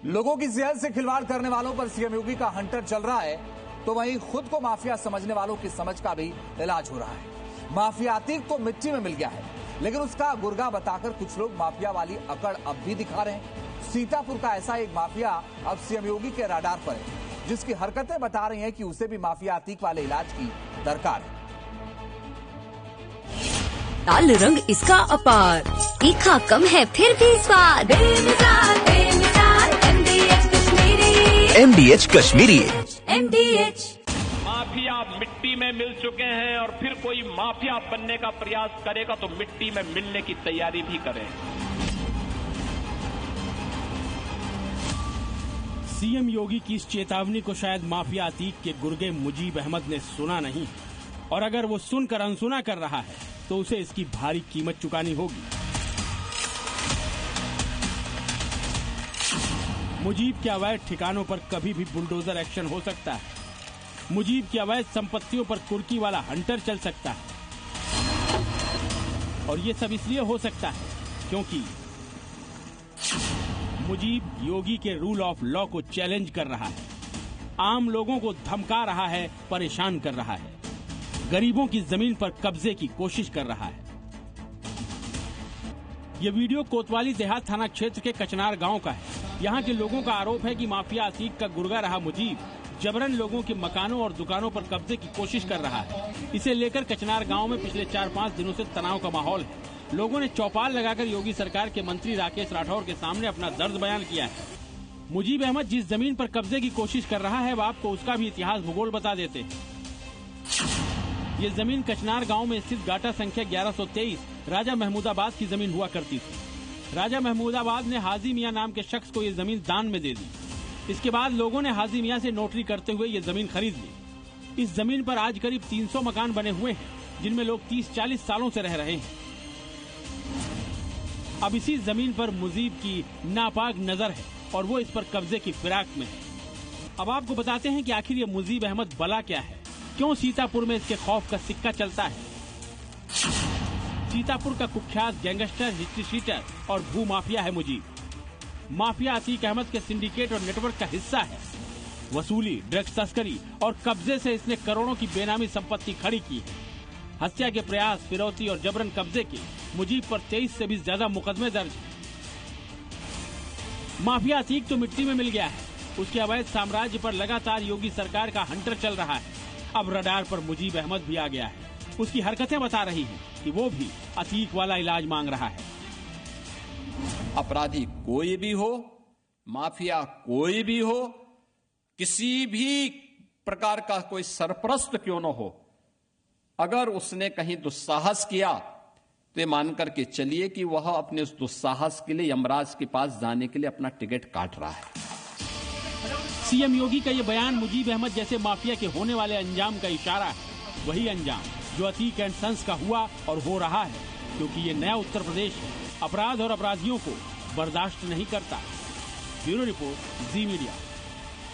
लोगों की सेहत से खिलवाड़ करने वालों पर सीएम योगी का हंटर चल रहा है, तो वहीं खुद को माफिया समझने वालों की समझ का भी इलाज हो रहा है। माफिया अतीक तो मिट्टी में मिल गया है, लेकिन उसका गुर्गा बताकर कुछ लोग माफिया वाली अकड़ अब भी दिखा रहे हैं। सीतापुर का ऐसा एक माफिया अब सीएम योगी के राडार पर है, जिसकी हरकतें बता रही हैं कि उसे भी माफिया अतीक वाले इलाज की दरकार है। लाल रंग इसका अपार, तीखा कम है फिर भी स्वाद। MDH कश्मीरी। MDH माफिया मिट्टी में मिल चुके हैं और फिर कोई माफिया बनने का प्रयास करेगा तो मिट्टी में मिलने की तैयारी भी करें। सीएम योगी की इस चेतावनी को शायद माफिया अतीक के गुर्गे मुजीब अहमद ने सुना नहीं, और अगर वो सुनकर अनसुना कर रहा है तो उसे इसकी भारी कीमत चुकानी होगी। मुजीब के अवैध ठिकानों पर कभी भी बुलडोजर एक्शन हो सकता है। मुजीब की अवैध संपत्तियों पर कुर्की वाला हंटर चल सकता है, और ये सब इसलिए हो सकता है क्योंकि मुजीब योगी के रूल ऑफ लॉ को चैलेंज कर रहा है, आम लोगों को धमका रहा है, परेशान कर रहा है, गरीबों की जमीन पर कब्जे की कोशिश कर रहा है। ये वीडियो कोतवाली देहात थाना क्षेत्र के कचनार गांव का है। यहाँ के लोगों का आरोप है कि माफिया अतीक का गुर्गा रहा मुजीब जबरन लोगों के मकानों और दुकानों पर कब्जे की कोशिश कर रहा है। इसे लेकर कचनार गांव में पिछले 4-5 दिनों से तनाव का माहौल है। लोगों ने चौपाल लगाकर योगी सरकार के मंत्री राकेश राठौर के सामने अपना दर्द बयान किया है। मुजीब अहमद जिस जमीन पर कब्जे की कोशिश कर रहा है, आपको उसका भी इतिहास भूगोल बता देते हैं। ये जमीन कचनार गांव में स्थित गाटा संख्या 1123 राजा महमूदाबाद की जमीन हुआ करती थी। राजा महमूदाबाद ने हाजी मियां नाम के शख्स को ये जमीन दान में दे दी। इसके बाद लोगों ने हाजी मियां से नोटरी करते हुए ये जमीन खरीद ली। इस जमीन पर आज करीब 300 मकान बने हुए हैं, जिनमें लोग 30-40 सालों से रह रहे हैं। अब इसी जमीन पर मुजीब की नापाक नजर है और वो इस पर कब्जे की फिराक में है। अब आपको बताते हैं कि आखिर ये मुजीब अहमद बला क्या है, क्यों सीतापुर में इसके खौफ का सिक्का चलता है। सीतापुर का कुख्यात गैंगस्टर, हिस्ट्री शीटर और भू माफिया है मुजीब। माफिया अतीक अहमद के सिंडिकेट और नेटवर्क का हिस्सा है। वसूली, ड्रग्स तस्करी और कब्जे से इसने करोड़ों की बेनामी संपत्ति खड़ी की है। हत्या के प्रयास, फिरौती और जबरन कब्जे के मुजीब पर 23 से भी ज्यादा मुकदमे दर्ज हैं। माफिया अतीक तो मिट्टी में मिल गया है, उसके अवैध साम्राज्य पर लगातार योगी सरकार का हंटर चल रहा है। अब रडार पर मुजीब अहमद भी आ गया है। उसकी हरकतें बता रही हैं कि वो भी अतीक वाला इलाज मांग रहा है। अपराधी कोई भी हो, माफिया कोई भी हो, किसी भी प्रकार का कोई सरपरस्त क्यों न हो, अगर उसने कहीं दुस्साहस किया तो ये मान करके चलिए कि वह अपने उस दुस्साहस के लिए यमराज के पास जाने के लिए अपना टिकट काट रहा है। सीएम योगी का ये बयान मुजीब अहमद जैसे माफिया के होने वाले अंजाम का इशारा है। वही अंजाम जो अतीक एंड सन्स का हुआ और हो रहा है, क्योंकि ये नया उत्तर प्रदेश है, अपराध और अपराधियों को बर्दाश्त नहीं करता। ब्यूरो रिपोर्ट, जी मीडिया।